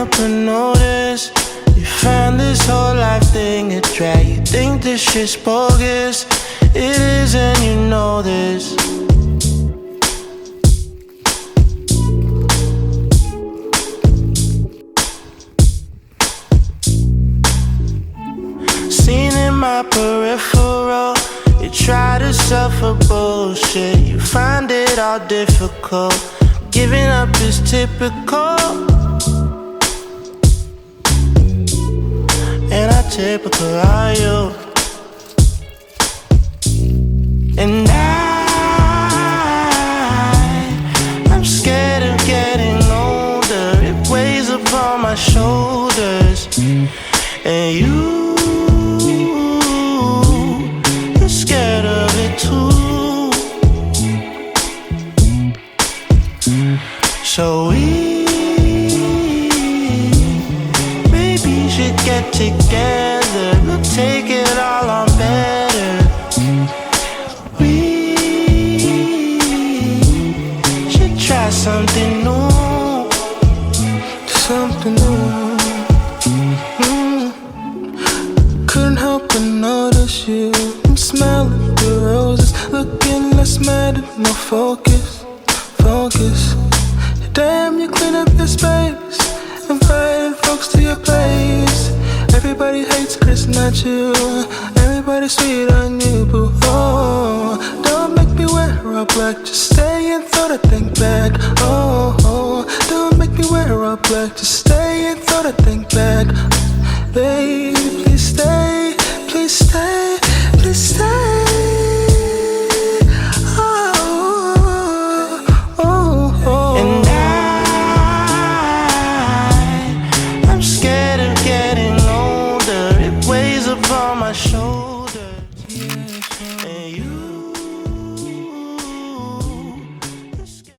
help but notice you find this whole life thing a drag. You think this shit's bogus, it is and you know this. Seen in my peripheral, you try to suffer bullshit, you find it all difficult. Giving up is typical, and how typical are you? And I'm scared of getting older. It weighs upon my shoulders. And you're scared of it too. So we maybe should get together. We'll take it all on better. We should try something new. Something new. Couldn't help but notice you. I'm smelling the roses, looking less mad and no focus. Damn, you clean up your space, inviting folks to your place. Everybody hates Chris, not you. Everybody sweet on you, boo. Oh, don't make me wear all black. Just stay and throw that thing back. Oh, don't make me wear all black. Just stay and throw that thing back.